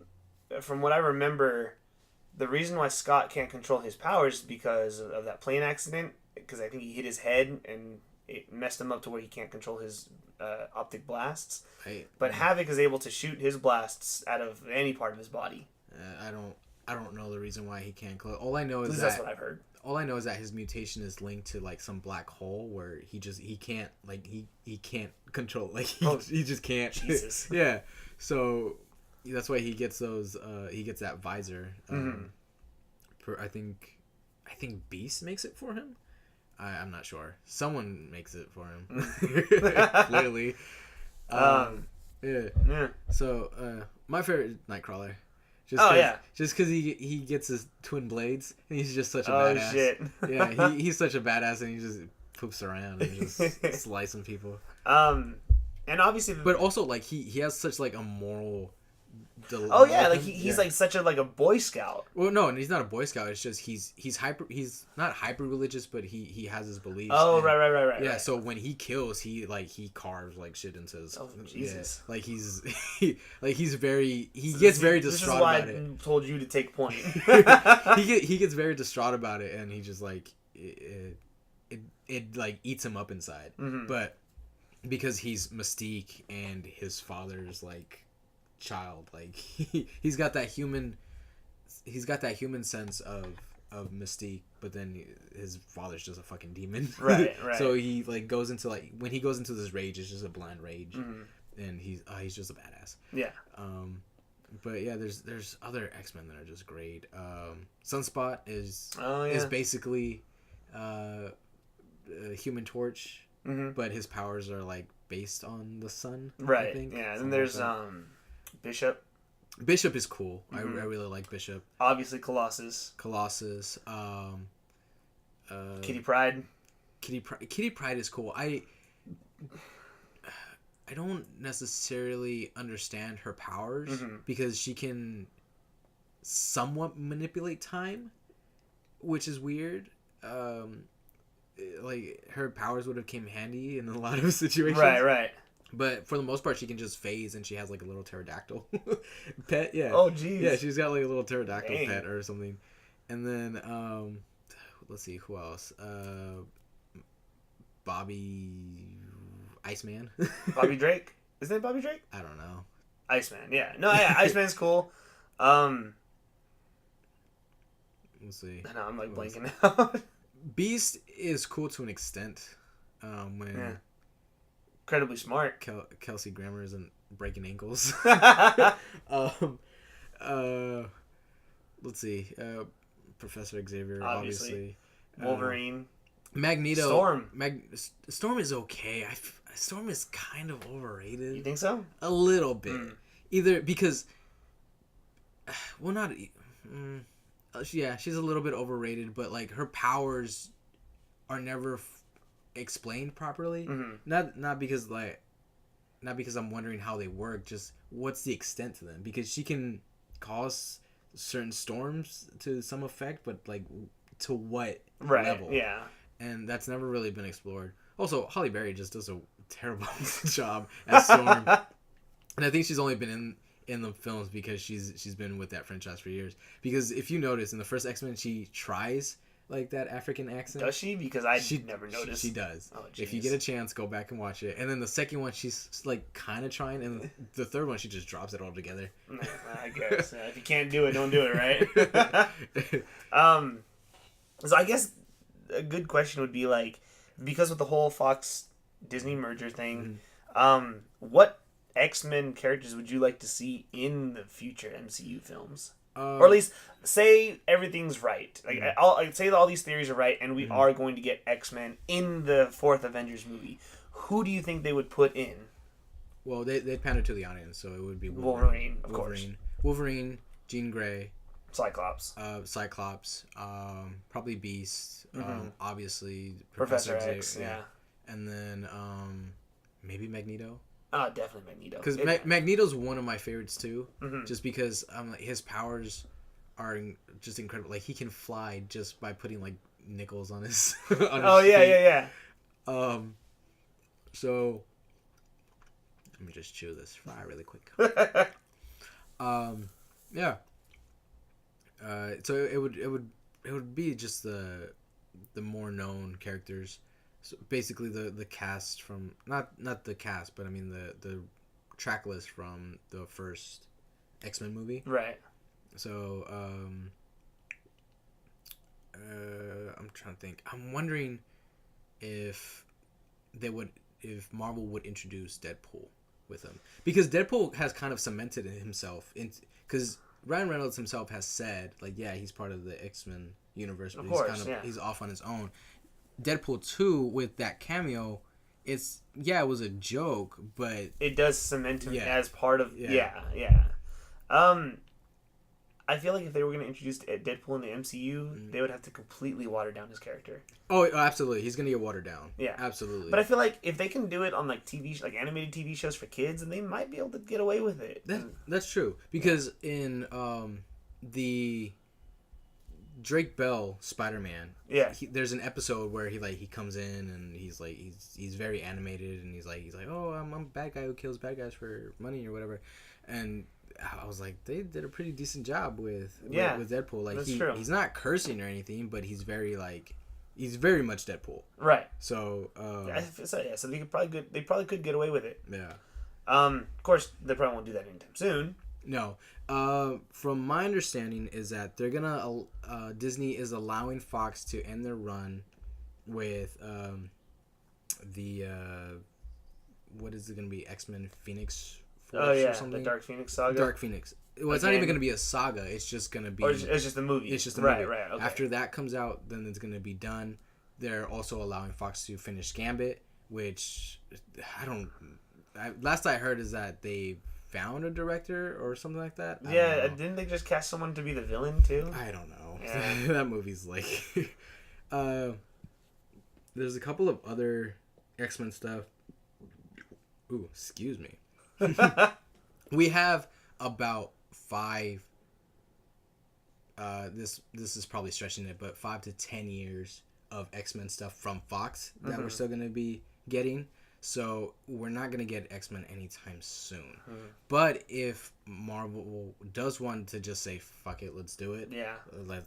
what I remember, the reason why Scott can't control his powers is because of that plane accident. Because I think he hit his head and it messed him up to where he can't control his optic blasts. But Havoc is able to shoot his blasts out of any part of his body. I don't know the reason why he can't. All I know is that's what I've heard. All I know is that his mutation is linked to like some black hole where he can't like he can't control, like he just can't. Jesus. Yeah. So that's why he gets those. He gets that visor. I think Beast makes it for him. I'm not sure. Someone makes it for him. Clearly. Yeah. So my favorite Nightcrawler. Just because he gets his twin blades and he's just such a badass. Oh shit! Yeah, he's such a badass and he just poops around and just slicing people. And obviously, but also like he has such like a moral. Like he's like such a Boy Scout. Well, no, and he's not a Boy Scout. It's just he's not hyper religious, but he has his beliefs. Oh, right. Yeah, so when he kills, he carves like shit into his. Oh Jesus! Yeah, like he's very gets very distraught about it. This is why I told you to take point. he gets very distraught about it, and he just like it like eats him up inside. But because he's Mystique and his father's like child, like he's got that human sense of Mystique, but then his father's just a fucking demon. Right. So he like goes into like when he goes into this rage, it's just a blind rage, and he's just a badass. Yeah. But yeah, there's other X-Men that are just great. Sunspot is basically Human Torch, but his powers are like based on the sun. Right. I think. Yeah. And then there's Bishop. Bishop is cool. I really like Bishop. Obviously, Colossus. Kitty Pryde. Kitty Pryde is cool. I don't necessarily understand her powers because she can somewhat manipulate time, which is weird. Like her powers would have came handy in a lot of situations. Right. But for the most part, she can just phase, and she has like a little pterodactyl pet. Yeah. Oh, jeez. Yeah, she's got like a little pterodactyl pet or something. And then, let's see who else. Bobby Iceman. Bobby Drake. Isn't it Bobby Drake? I don't know. Iceman. Yeah. No. Yeah. Iceman's cool. Let's see. I know, I'm like blanking out. Beast is cool to an extent. Incredibly smart. Kelsey Grammer isn't breaking ankles. Let's see. Professor Xavier, obviously. Wolverine. Magneto. Storm. Storm is okay. Storm is kind of overrated. You think so? A little bit. Either because, well, not. Yeah, she's a little bit overrated, but like her powers are never explained properly. Not because I'm wondering how they work. Just what's the extent to them? Because she can cause certain storms to some effect, but like to what level? Yeah. And that's never really been explored. Also, Halle Berry just does a terrible job as Storm, and I think she's only been in the films because she's been with that franchise for years. Because if you notice in the first X-Men, she tries like that African accent. Does she? Because she never noticed. She does. Oh, if you get a chance, go back and watch it. And then the second one, she's like kind of trying, and the third one, she just drops it all together. I guess if you can't do it, don't do it, right? So I guess a good question would be like, because with the whole Fox Disney merger thing, what X-Men characters would you like to see in the future MCU films? Or at least say everything's right. Like I'd say that all these theories are right, and we are going to get X-Men in the fourth Avengers movie. Who do you think they would put in? Well, they'd pander to the audience, so it would be Wolverine, of course. Wolverine, Jean Grey, Cyclops, probably Beast, obviously Professor X, yeah. And then maybe Magneto. Definitely Magneto. Because Magneto's one of my favorites too, just because his powers are just incredible. Like he can fly just by putting like nickels on his. On his feet. Yeah. So let me just chew this fry really quick. Yeah. So it would be just the more known characters. So basically the cast from not the cast, but I mean the track list from the first X-Men movie. Right. So I'm trying to think. I'm wondering if Marvel would introduce Deadpool with him, because Deadpool has kind of cemented himself because Ryan Reynolds himself has said like, yeah, he's part of the X-Men universe, but he's off on his own. Deadpool 2 with that cameo, it was a joke, but it does cement him as part of I feel like if they were going to introduce Deadpool in the MCU, they would have to completely water down his character. Oh, absolutely. He's going to get watered down. Yeah. Absolutely. But I feel like if they can do it on like like animated TV shows for kids, then they might be able to get away with it. That's true. Because in the Drake Bell Spider-Man, there's an episode where he comes in and he's very animated, and he's like, oh, I'm a bad guy who kills bad guys for money or whatever. And I was like, they did a pretty decent job with Deadpool. Like he's not cursing or anything, but he's very much Deadpool. Right. So so they probably could get away with it. Yeah. Of course, they probably won't do that anytime soon. No. From my understanding is that they're gonna Disney is allowing Fox to end their run with the what is it gonna be, X-Men Phoenix Force or something? The Dark Phoenix saga. Dark Phoenix. Well, it's not even gonna be a saga. It's just gonna be. Or it's just a movie. It's just a movie. Right. Okay. After that comes out, then it's gonna be done. They're also allowing Fox to finish Gambit, which last I heard is that they found a director or something like that. Didn't they just cast someone to be the villain too? I don't know. Yeah. That movie's like there's a couple of other X-Men stuff. Ooh, excuse me. We have about 5 this is probably stretching it, but 5 to 10 years of X-Men stuff from Fox that we're still going to be getting. So we're not going to get X-Men anytime soon. But if Marvel does want to just say, fuck it, let's do it. Yeah.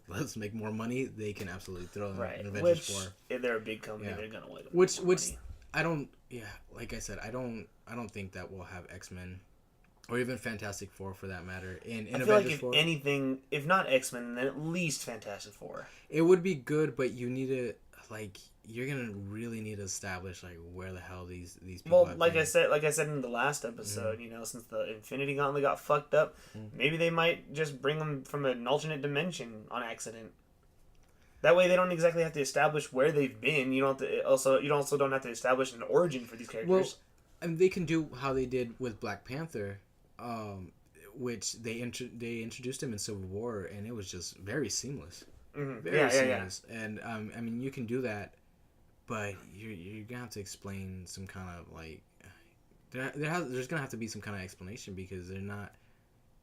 Let's make more money, they can absolutely throw in an Avengers Which, 4. if they're a big company, they're going to win. Which I don't, like I said, I don't think that we'll have X-Men or even Fantastic Four for that matter in I feel Avengers like if 4. anything, if not X-Men, then at least Fantastic Four. It would be good, but you need to you're gonna really need to establish where the hell these people. Well, like I said in the last episode, since the Infinity Gauntlet got fucked up, maybe they might just bring them from an alternate dimension on accident. That way, they don't exactly have to establish where they've been. You don't have to you also don't have to establish an origin for these characters. Well, and they can do how they did with Black Panther, which they introduced him in Civil War, and it was just very seamless. Mm-hmm. Very seamless. And I mean, you can do that, but you're gonna have to explain some kind of like there's gonna have to be some kind of explanation, because they're not.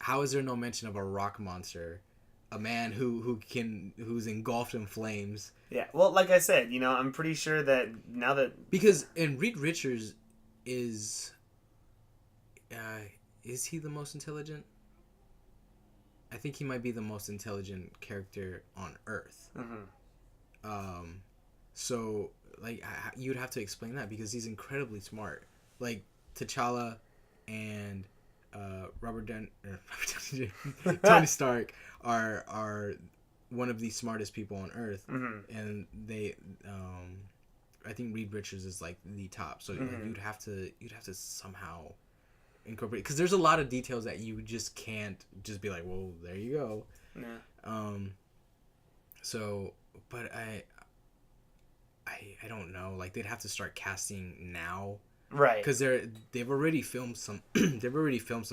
How is there no mention of a rock monster, a man who's engulfed in flames? Yeah, well, like I said, I'm pretty sure that now that Because Reed Richards is he the most intelligent? I think he might be the most intelligent character on Earth. Mm-hmm. So like you'd have to explain that, because he's incredibly smart. Like T'Challa and Tony Stark are one of the smartest people on Earth, mm-hmm. and they I think Reed Richards is like the top. So mm-hmm. like, you'd have to somehow incorporate, because there's a lot of details that you just can't just be like, well, there you go. Yeah. So, but I don't know. Like, they'd have to start casting now. Right. Because they've already filmed some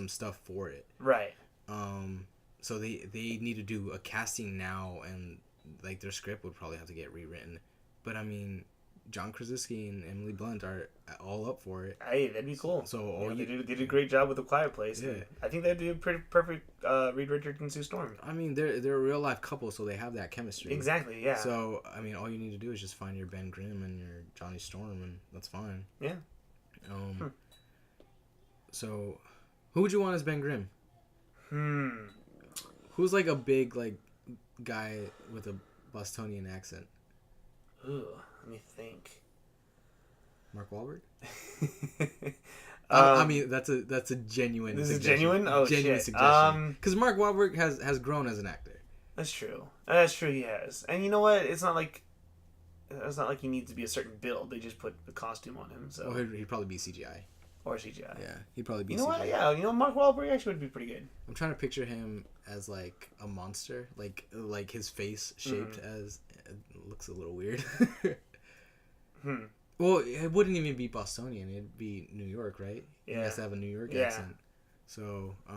stuff for it. Right. So they need to do a casting now, and like their script would probably have to get rewritten. But I mean, John Krasinski and Emily Blunt are all up for it. Hey, that'd be cool. So they did a great job with The Quiet Place. Yeah. I think they'd do a pretty perfect Reed Richards and Sue Storm. I mean, they're a real life couple, so they have that chemistry. Exactly. Yeah. So I mean, all you need to do is just find your Ben Grimm and your Johnny Storm, and that's fine. Yeah. So, who would you want as Ben Grimm? Who's like a big like guy with a Bostonian accent? Ooh, let me think. Mark Wahlberg. I mean, that's a genuine. This is suggestion. genuine. Oh, genuine shit. Suggestion. Because Mark Wahlberg has grown as an actor. That's true. That's true. He has. And you know what? It's not like he needs to be a certain build. They just put the costume on him. So He'd probably be CGI. Or CGI. Yeah, he'd probably be. You know CGI. what? Yeah, Mark Wahlberg actually would be pretty good. I'm trying to picture him as like a monster, like his face shaped as. It looks a little weird. Well, it wouldn't even be Bostonian. It'd be New York, right? Yeah. He has to have a New York accent. So, I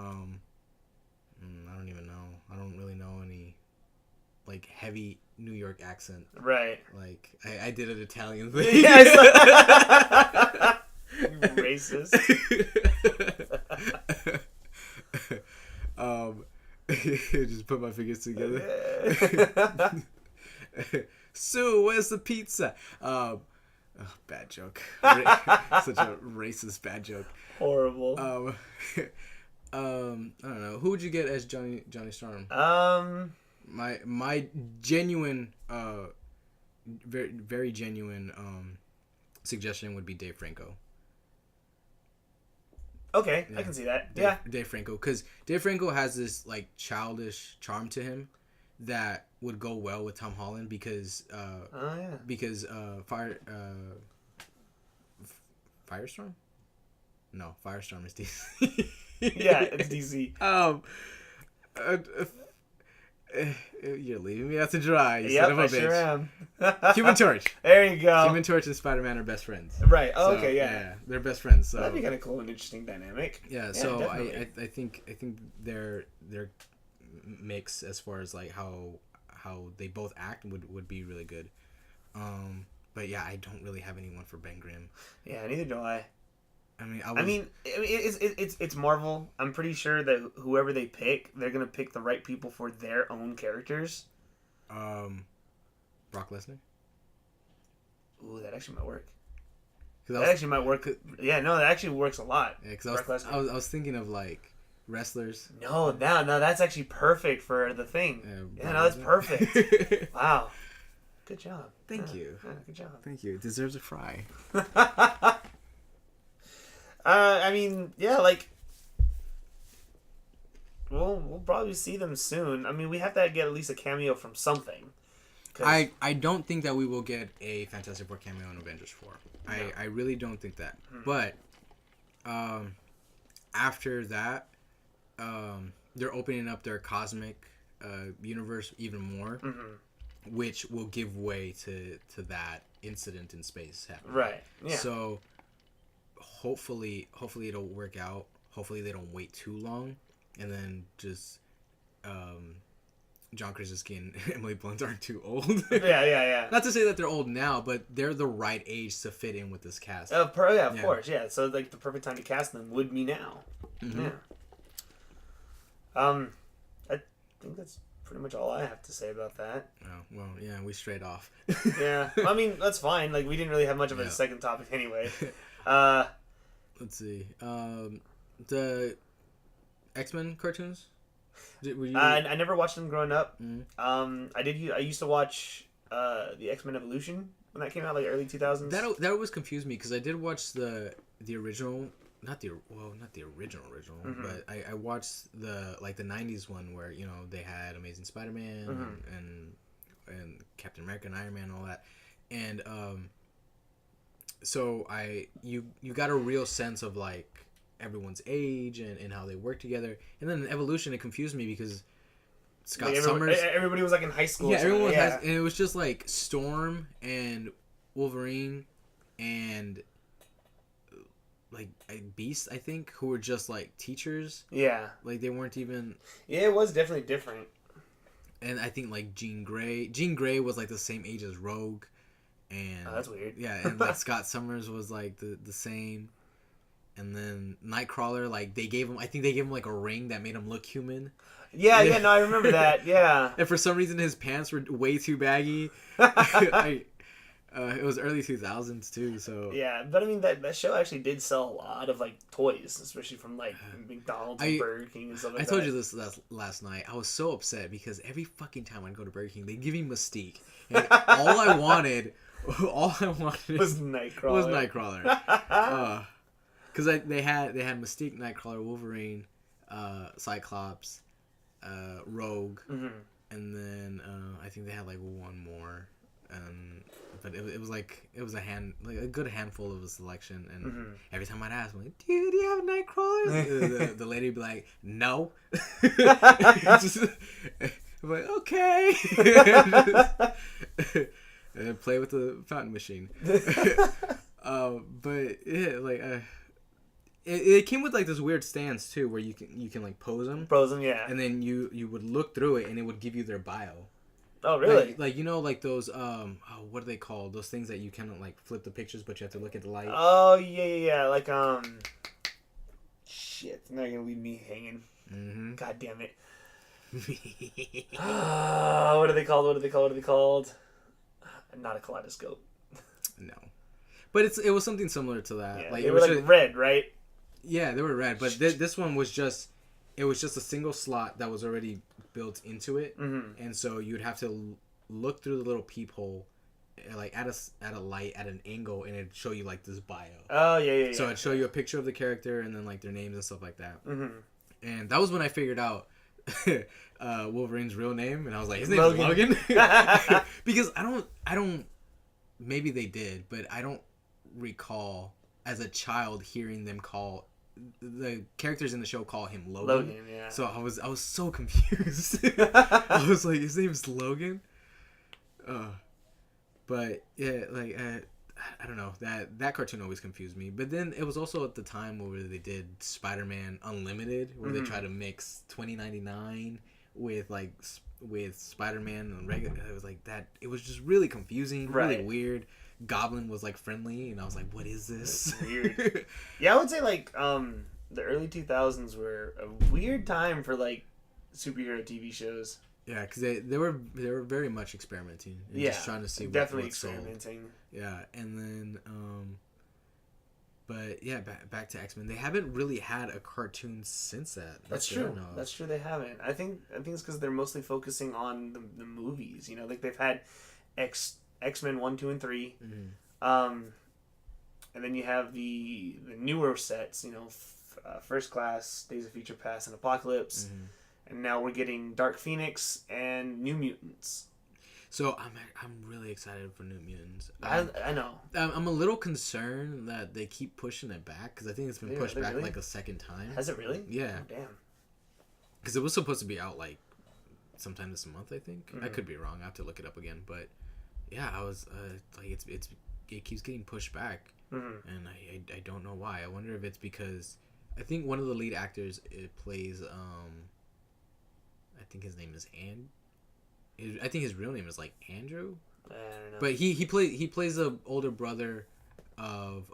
don't even know. I don't really know any, like, heavy New York accent. Right. Like, I did an Italian thing. Yeah, you racist. Just put my fingers together. Sue, where's the pizza? Bad joke. Such a racist bad joke. Horrible. I don't know. Who would you get as Johnny Storm? My genuine, very very genuine suggestion would be Dave Franco. Okay, yeah. I can see that. Dave Franco, because Dave Franco has this like childish charm to him that would go well with Tom Holland, because Firestorm? No, Firestorm is DC. Yeah, it's DC. You're leaving me out to dry. You yep, son of a bitch. Sure am. Human Torch. There you go. Human Torch and Spider-Man are best friends. Right. Oh, so, okay. Yeah, they're best friends. So that'd be kind of cool and interesting dynamic. Yeah. So I think their mix as far as like how they both act would be really good. But yeah, I don't really have anyone for Ben Grimm. Yeah, neither do I. I mean, it's Marvel. I'm pretty sure that whoever they pick, they're gonna pick the right people for their own characters. Brock Lesnar. Ooh, that actually might work. That actually might work. Yeah, no, that actually works a lot. Yeah, because I was thinking of like wrestlers. No, that's actually perfect for the thing. Yeah, no, that's perfect. Wow, good job. Thank you. Yeah, good job. Thank you. It deserves a fry. I mean, yeah, like, we'll probably see them soon. I mean, we have to get at least a cameo from something. I don't think that we will get a Fantastic Four cameo in Avengers 4. No. I really don't think that. But after that, they're opening up their cosmic universe even more. which will give way to that incident in space happening. Right. Yeah. So hopefully it'll work out. Hopefully they don't wait too long, and then just John Krasinski and Emily Blunt aren't too old. Yeah. Not to say that they're old now, but they're the right age to fit in with this cast. Of course. Yeah. So like the perfect time to cast them would be now. Mm-hmm. Yeah. I think that's pretty much all I have to say about that. Oh, well, yeah, we strayed off. Yeah. I mean, that's fine. Like, we didn't really have much of a second topic anyway. Let's see. The X-Men cartoons? I never watched them growing up. Mm-hmm. I used to watch the X-Men Evolution when that came out, like early 2000s. That always confused me because I did watch the original, not the original, mm-hmm. but I watched the 90s one where, you know, they had Amazing Spider-Man mm-hmm. and Captain America and Iron Man and all that. And so you got a real sense of like everyone's age and how they work together. And then in Evolution, it confused me because Scott Summers, everybody was like in high school. Yeah, everyone was and it was just like Storm and Wolverine and like Beast, I think, who were just like teachers. Yeah. Like they weren't even. Yeah, it was definitely different. And I think like Jean Grey was like the same age as Rogue. And that's weird. Yeah, and like Scott Summers was like the same. And then Nightcrawler, like they gave him like a ring that made him look human. Yeah, no, I remember that. Yeah. And for some reason his pants were way too baggy. It was early 2000s too, so. Yeah, but I mean that show actually did sell a lot of like toys, especially from like McDonald's and Burger King and stuff like that. I told you this last night. I was so upset because every fucking time I'd go to Burger King, they'd give me Mystique. And all I wanted was Nightcrawler. Because they had Mystique, Nightcrawler, Wolverine, Cyclops, Rogue, mm-hmm. and then I think they had like one more, but it was a good handful of a selection, and mm-hmm. every time I'd ask, I'm like, do you have a Nightcrawler? the lady would be like, no. I'm like, okay. And play with the fountain machine. But yeah, like it came with like this weird stance too, where you can like pose them, yeah, and then you would look through it and it would give you their bio. Oh really? Like you know, like those what are they called? Those things that you cannot like flip the pictures, but you have to look at the light. Oh yeah, like shit, they're not gonna leave me hanging. Mm-hmm. God damn it. What are they called? Not a kaleidoscope. No, but it was something similar to that. Yeah, like they were like red, right? Yeah, they were red, but this one was just a single slot that was already built into it, mm-hmm. and so you'd have to look through the little peephole, like at a light at an angle, and it'd show you like this bio. Oh yeah. So it'd show you a picture of the character and then like their names and stuff like that. Mm-hmm. And that was when I figured out Wolverine's real name, and I was like, his name is Logan. Because I don't maybe they did, but I don't recall as a child hearing them call the characters in the show call him Logan. Yeah. So I was so confused. I was like, his name's Logan. But yeah, like I don't know, that cartoon always confused me. But then it was also at the time where they did Spider-Man Unlimited, where mm-hmm. they tried to mix 2099 with Spider-Man and regular. It was like that. It was just really confusing, really weird. Goblin was like friendly, and I was like, "What is this?" That's weird. Yeah, I would say like the early 2000s were a weird time for like superhero TV shows. Yeah, because they were very much experimenting and just trying to see definitely what sold. Experimenting. Yeah, and then but yeah, back to X-Men. They haven't really had a cartoon since that. That's true. That's true. They haven't. I think it's because they're mostly focusing on the movies. You know, like they've had X-Men 1, 2, and 3. Mm-hmm. And then you have the newer sets. You know, First Class, Days of Future Past, and Apocalypse. Mm-hmm. And now we're getting Dark Phoenix and New Mutants. So I'm really excited for New Mutants. I know. I'm a little concerned that they keep pushing it back because I think it's been pushed back like a second time. Has it really? Yeah. Oh, damn. Because it was supposed to be out like sometime this month, I think. I could be wrong. I have to look it up again. But yeah, I was like, it keeps getting pushed back, and I don't know why. I wonder if it's because I think one of the lead actors plays I think his name is I think his real name is like Andrew. I don't know. But he plays the older brother of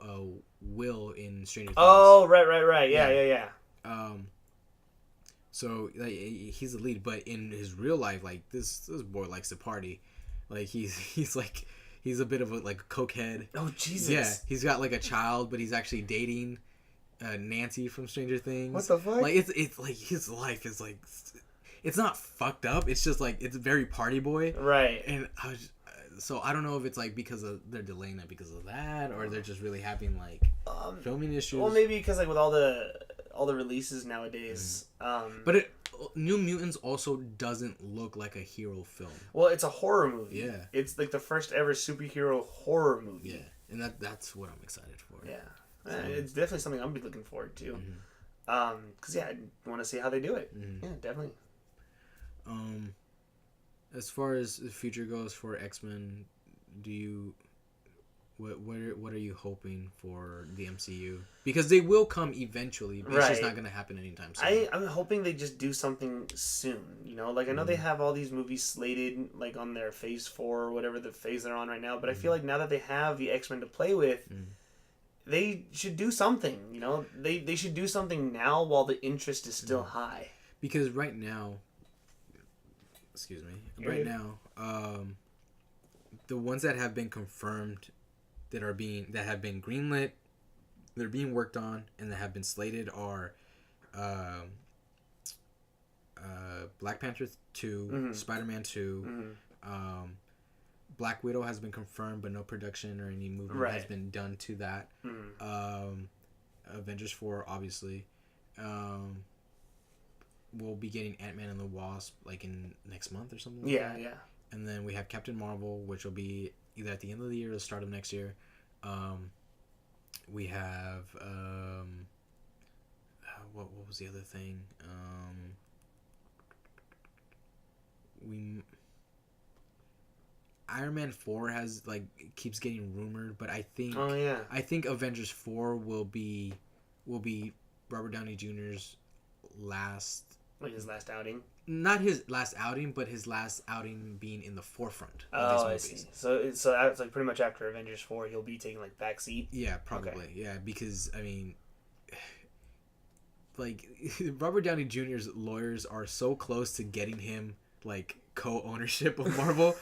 Will in Stranger Things. Oh, right. Yeah. So like, he's the lead, but in his real life, like this boy likes to party. Like he's like he's a bit of a like cokehead. Oh Jesus. Yeah, he's got like a child, but he's actually dating Nancy from Stranger Things. What the fuck? Like it's like his life is like it's not fucked up. It's just like it's very party boy. Right. And so I don't know if it's like because they're delaying that because of that, or they're just really having like filming issues. Well, maybe because like with all the releases nowadays. But New Mutants also doesn't look like a hero film. Well, it's a horror movie. Yeah. It's like the first ever superhero horror movie. Yeah, and that's what I'm excited for. Yeah. So, it's definitely something I'm be looking forward to. Because I want to see how they do it. Yeah, definitely. As far as the future goes for X-Men, what are you hoping for the MCU? Because they will come eventually, but it's just not going to happen anytime soon. I'm hoping they just do something soon. You know, like I know they have all these movies slated like on their Phase 4 or whatever the phase they're on right now, but I feel like now that they have the X-Men to play with, they should do something. You know, they should do something now while the interest is still high. Because right now, the ones that have been confirmed that have been greenlit, that are being worked on, and that have been slated are Black Panther 2, Spider-Man 2, Black Widow has been confirmed, but no production or any movement has been done to that. Avengers 4, obviously. We'll be getting Ant-Man and the Wasp like in next month or something like that. Yeah. And then we have Captain Marvel, which will be either at the end of the year or the start of next year. We have what was the other thing? Iron Man 4 has like keeps getting rumored, but I think I think Avengers 4 will be Robert Downey Jr.'s last, like his last outing. Not his last outing, but his last outing being in the forefront of these movies. I see. So it's like pretty much after Avengers 4, he'll be taking like backseat. Yeah, probably. Okay. Yeah, because I mean, like Robert Downey Jr.'s lawyers are so close to getting him like co-ownership of Marvel.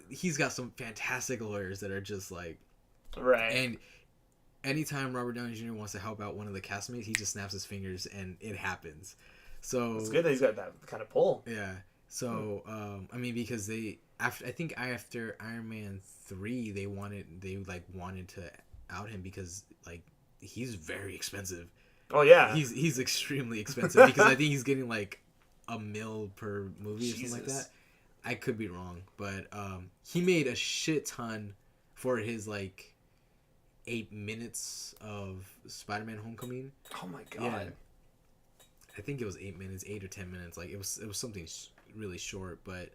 He's got some fantastic lawyers that are just like right. And anytime Robert Downey Jr. wants to help out one of the castmates, he just snaps his fingers and it happens. So it's good that he's got that kind of pull. Yeah. So I mean, because after Iron Man 3, they wanted to out him because like he's very expensive. Oh yeah. He's extremely expensive because I think he's getting like $1 million per movie or something like that. I could be wrong, but he made a shit ton for his like 8 minutes of Spider-Man Homecoming. Oh my god. Yeah. I think it was 8 minutes, 8 or 10 minutes. Like it was something really short, but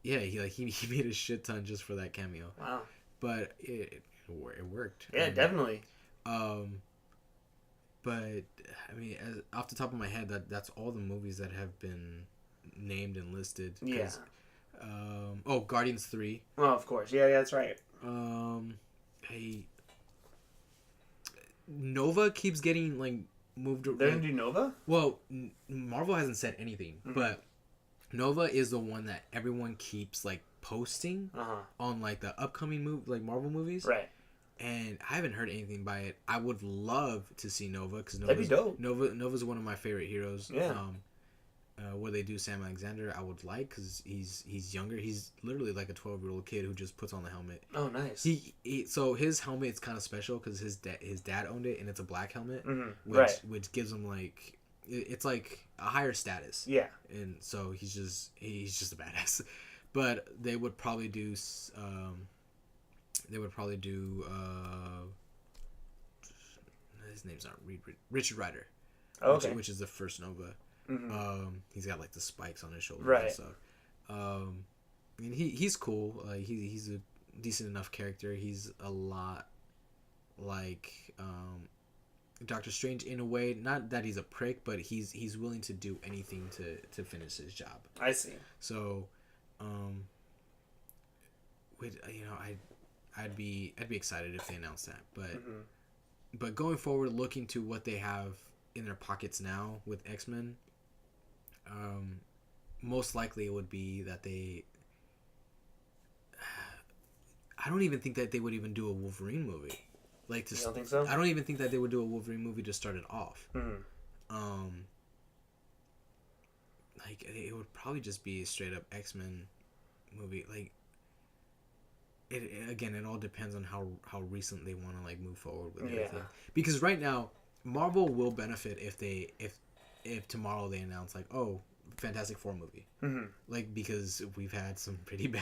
yeah, he made a shit ton just for that cameo. Wow. But it worked. Yeah, definitely. But I mean, off the top of my head, that's all the movies that have been named and listed. Yeah. Guardians 3. Oh, of course. Yeah, that's right. Nova keeps getting like moved. They're gonna do Nova? Well, Marvel hasn't said anything, but Nova is the one that everyone keeps like posting on like the upcoming Marvel movies. Right. And I haven't heard anything by it. I would love to see Nova because that'd be dope. Nova's one of my favorite heroes. Yeah. Where they do Sam Alexander, I would like because he's younger. He's literally like a 12-year-old kid who just puts on the helmet. Oh, nice. So his helmet is kind of special because his dad owned it and it's a black helmet, which gives him like it's like a higher status. Yeah. And so he's just a badass. But they would probably do his name's not Richard Rider. Oh, okay. Which is the first Nova. He's got like the spikes on his shoulders Right. and stuff. And he's cool. He's a decent enough character. He's a lot like Doctor Strange in a way. Not that he's a prick, but he's willing to do anything to finish his job. I see. So, I'd be excited if they announced that. But going forward, looking to what they have in their pockets now with X-Men, most likely it would be that they. I don't even think that they would even do a Wolverine movie. You don't think so? I don't even think that they would do a Wolverine movie to start it off. It would probably just be a straight up X-Men movie. It all depends on how recent they want to move forward with everything. Because right now, Marvel will benefit if tomorrow they announce Fantastic Four movie. Because we've had some pretty bad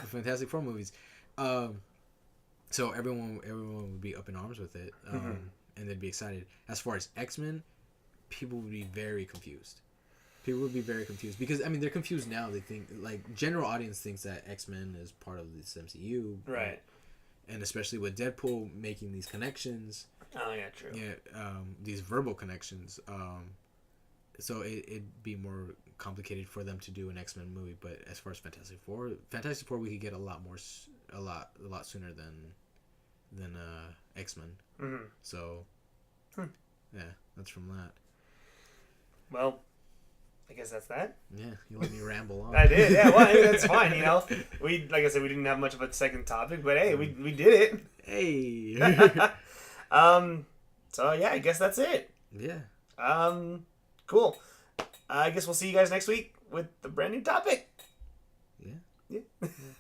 Fantastic Four movies. So everyone would be up in arms with it, and they'd be excited. As far as X-Men, people would be very confused. Because they're confused now. They think general audience thinks that X-Men is part of this MCU, right? And especially with Deadpool making these connections. Oh yeah, true. Yeah, these verbal connections. So it'd be more complicated for them to do an X-Men movie. But as far as Fantastic Four, we could get a lot sooner than X-Men. So yeah, that's from that. Well, I guess that's that. Yeah, you let me ramble on. I did. Yeah, well, that's fine. We like I said, we didn't have much of a second topic, but hey, we did it. Hey. So yeah, I guess that's it. Yeah. Cool. I guess we'll see you guys next week with the brand new topic. Yeah.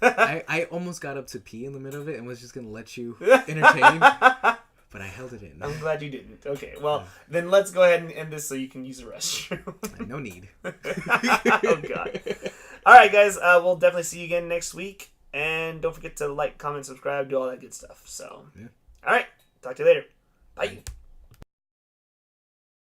I almost got up to pee in the middle of it and was just gonna let you entertain, but I held it in. I'm glad you didn't. Okay, well then let's go ahead and end this so you can use the restroom. No need. Oh god. All right, guys. We'll definitely see you again next week, and don't forget to like, comment, subscribe, do all that good stuff. So, all right. Talk to you later. Bye.